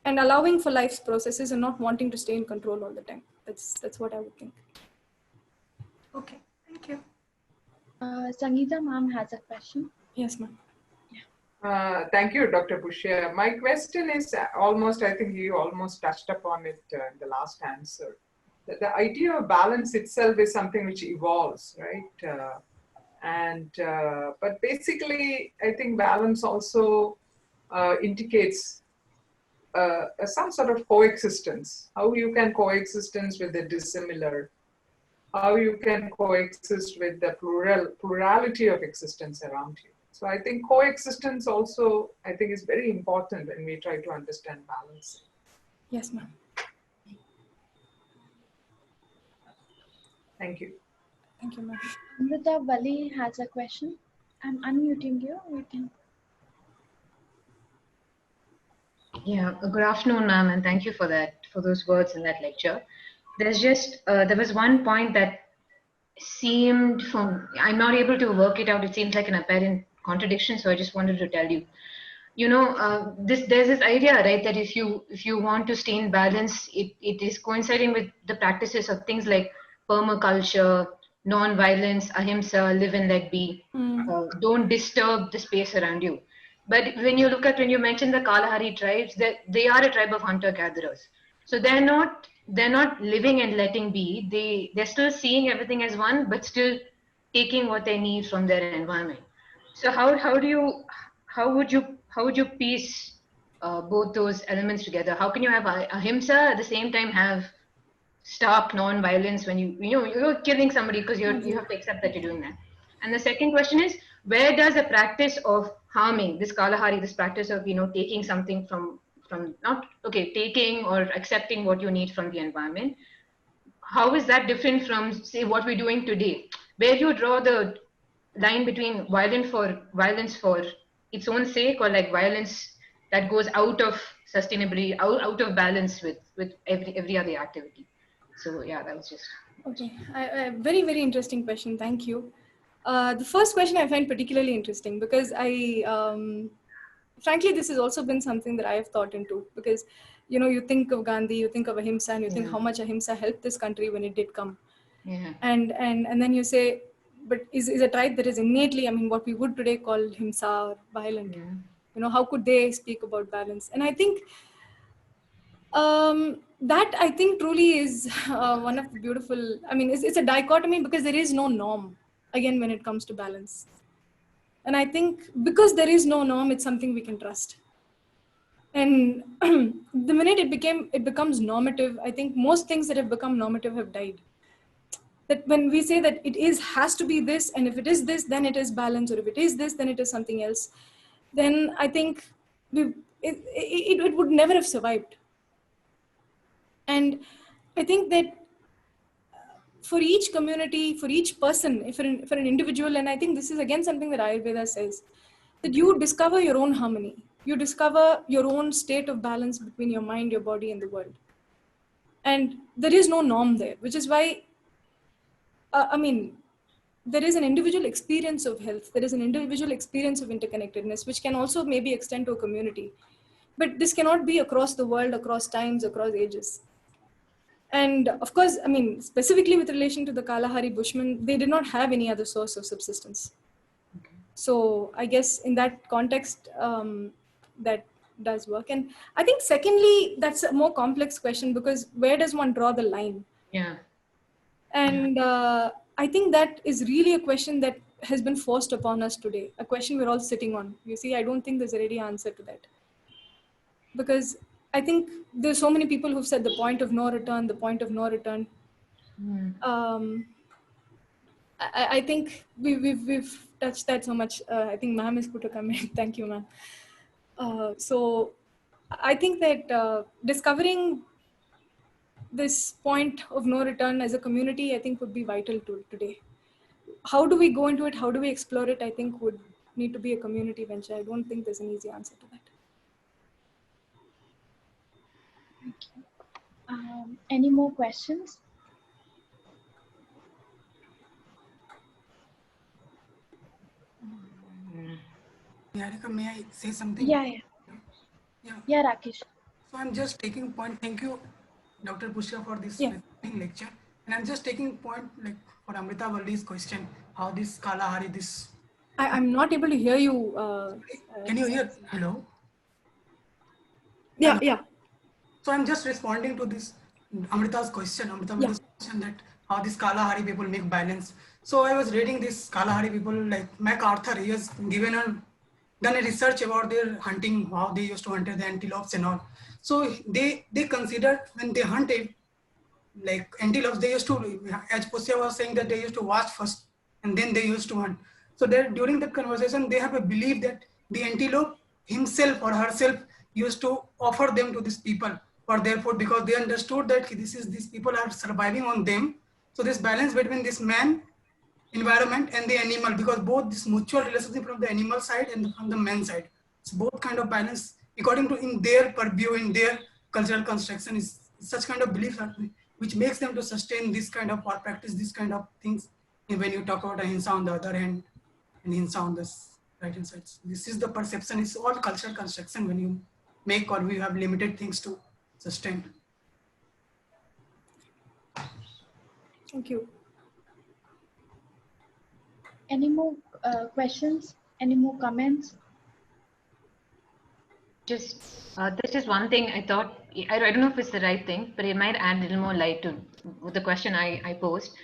And allowing for life's processes and not wanting to stay in control all the time. That's what I would think. Okay, thank you. Sangeeta ma'am has a question. Yes, ma'am. Thank you, Dr. Pushya. My question is almost, I think you almost touched upon it in the last answer. The idea of balance itself is something which evolves, right? But basically, I think balance also indicates some sort of coexistence, how you can coexistence with the dissimilar, how you can coexist with the plurality of existence around you. So I think coexistence also, I think, is very important when we try to understand balance. Yes, ma'am. Thank you. Thank you, ma'am. Amrita Vali has a question. I'm unmuting you. You can. Yeah, good afternoon, ma'am, and thank you for those words in that lecture. There's just, there was one point that seemed I'm not able to work it out. It seems like an apparent contradiction, so I just wanted to tell you. There's this idea, right, that if you want to stay in balance, it is coinciding with the practices of things like permaculture, non-violence, ahimsa, live and let be, don't disturb the space around you. But when you mention the Kalahari tribes, they are a tribe of hunter-gatherers. So they're not living and letting be. They're still seeing everything as one, but still taking what they need from their environment. So how would you piece both those elements together? How can you have ahimsa at the same time have stark non-violence when you're killing somebody because you have to accept that you're doing that? And the second question is, where does the practice of harming, this Kalahari, this practice of taking something from taking or accepting what you need from the environment, how is that different from, say, what we're doing today, where you draw the line between violence for its own sake, or like violence that goes out of sustainability, out of balance with every other activity? So yeah, that was just okay. Very, very interesting question. Thank you. The first question I find particularly interesting because frankly, this has also been something that I have thought into, because, you think of Gandhi, you think of ahimsa, and you think how much ahimsa helped this country when it did come. Yeah. And then you say, but is a tribe that is innately, what we would today call himsa or violent. How could they speak about balance? And I think that truly is one of the beautiful, it's a dichotomy, because there is no norm, again, when it comes to balance. And I think because there is no norm, it's something we can trust. And the minute it becomes normative, I think most things that have become normative have died. That when we say that has to be this, and if it is this, then it is balance, or if it is this, then it is something else, then I think it would never have survived. And I think that for each community, for each person, for an individual, and I think this is again something that Ayurveda says, that you discover your own harmony. You discover your own state of balance between your mind, your body, and the world. And there is no norm there, which is why, there is an individual experience of health. There is an individual experience of interconnectedness, which can also maybe extend to a community. But this cannot be across the world, across times, across ages. And of course, specifically with relation to the Kalahari Bushmen, they did not have any other source of subsistence. Okay. So I guess in that context, that does work. And I think secondly, that's a more complex question, because where does one draw the line? Yeah. And I think that is really a question that has been forced upon us today, a question we're all sitting on. You see, I don't think there's a ready answer to that. Because I think there's so many people who've said the point of no return, the point of no return. I think we've touched that so much. I think ma'am has put a comment. Thank you, ma'am. So I think that discovering this point of no return as a community, I think would be vital to today. How do we go into it? How do we explore it? I think would need to be a community venture. I don't think there's an easy answer to that. Thank you. Any more questions? Niharika, may I say something? Yeah, Rakesh. So I'm just taking point. Thank you, Dr. Pushya, for this lecture. And I'm just taking point for Amrita Valdi's question, how this Kalahari, this... I'm not able to hear you. Can you hear? Hello? Yeah. So I'm just responding to this Amrita's question, question that how this Kalahari people make balance. So I was reading this Kalahari people, like MacArthur, he has done a research about their hunting, how they used to hunt the antelopes and all. So they considered when they hunted, like antelopes, they used to, as Pushya was saying, that they used to watch first and then they used to hunt. So during that conversation, they have a belief that the antelope himself or herself used to offer them to these people for their food, because they understood that these people are surviving on them. So this balance between this man, environment, and the animal, because both this mutual relationship from the animal side and from the man side, it's both kind of balance according to in their purview, in their cultural construction, is such kind of belief which makes them to sustain this kind of or practice this kind of things. And when you talk about ahimsa on the other hand and hinsa on this right hand side, this is the perception. It's all cultural construction when you make or we have limited things to sustain. Thank you. Any more questions? Any more comments? There's just one thing I thought, I don't know if it's the right thing, but it might add a little more light to the question I posed.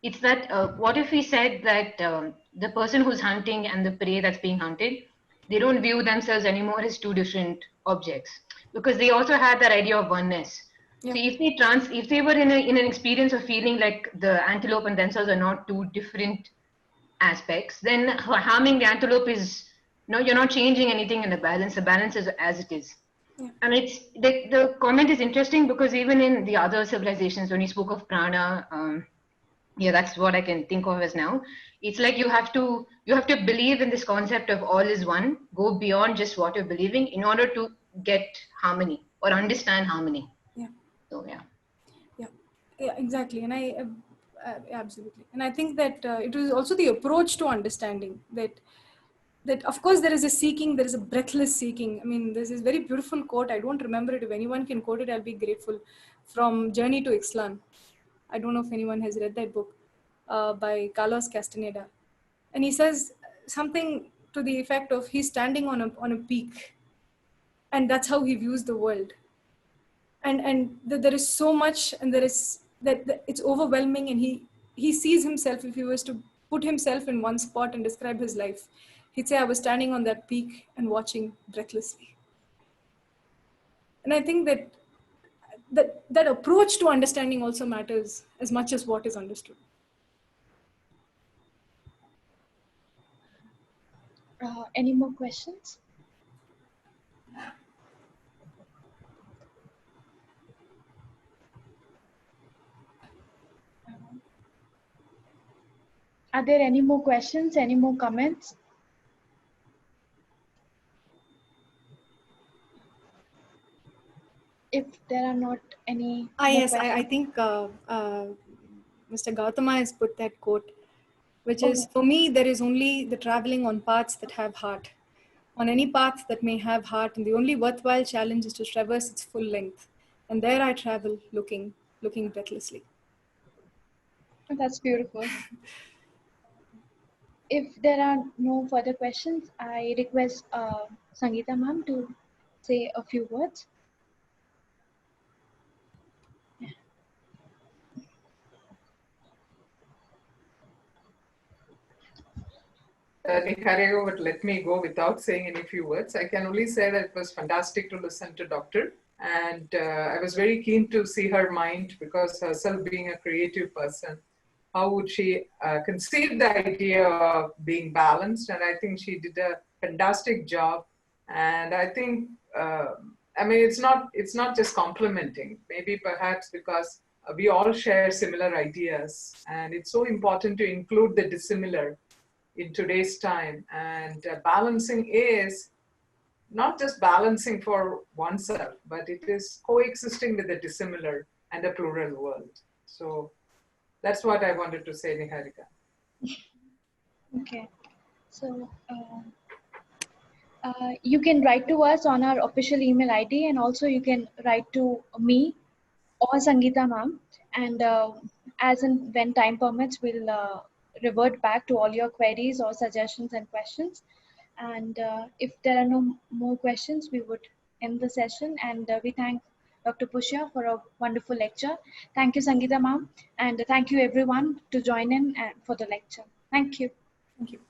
It's that what if we said that the person who's hunting and the prey that's being hunted, they don't view themselves anymore as two different objects, because they also had that idea of oneness. Yeah. So if they were in an experience of feeling like the antelope and themselves are not two different aspects, then harming the antelope is, you're not changing anything in the balance. The balance is as it is. Yeah. And it's the comment is interesting because even in the other civilizations, when you spoke of prana, that's what I can think of as now. It's like you have to believe in this concept of all is one, go beyond just what you're believing in order to get harmony or understand harmony. Yeah. So yeah, exactly. And Absolutely. And I think that it was also the approach to understanding that of course there is a seeking, there is a breathless seeking. I mean, there's this very beautiful quote. I don't remember it. If anyone can quote it, I'll be grateful. From Journey to Ixtlan. I don't know if anyone has read that book by Carlos Castaneda. And he says something to the effect of he's standing on a peak, and that's how he views the world. And there is so much, and there is that it's overwhelming, and he sees himself, if he was to put himself in one spot and describe his life, he'd say, I was standing on that peak and watching breathlessly. And I think that approach to understanding also matters as much as what is understood. Any more questions? Are there any more questions? Any more comments? If there are not any Yes, I think Mr. Gautama has put that quote, which is, for me, there is only the traveling on paths that have heart. On any path that may have heart, and the only worthwhile challenge is to traverse its full length. And there I travel, looking breathlessly. That's beautiful. If there are no further questions, I request Sangeeta ma'am to say a few words. Niharika would let me go without saying any few words. I can only say that it was fantastic to listen to Doctor, and I was very keen to see her mind, because herself being a creative person, how would she conceive the idea of being balanced? And I think she did a fantastic job. And I think, I mean, it's not just complimenting, maybe perhaps because we all share similar ideas, and it's so important to include the dissimilar in today's time. And balancing is not just balancing for oneself, but it is coexisting with the dissimilar and the plural world. So that's what I wanted to say, Niharika. Okay, so you can write to us on our official email ID, and also you can write to me or Sangeeta ma'am, and as and when time permits, we'll revert back to all your queries or suggestions and questions. And if there are no more questions, we would end the session. And we thank Dr. Pushya for a wonderful lecture. Thank you, Sangeeta ma'am, and thank you everyone to join in for the lecture. Thank you. Thank you.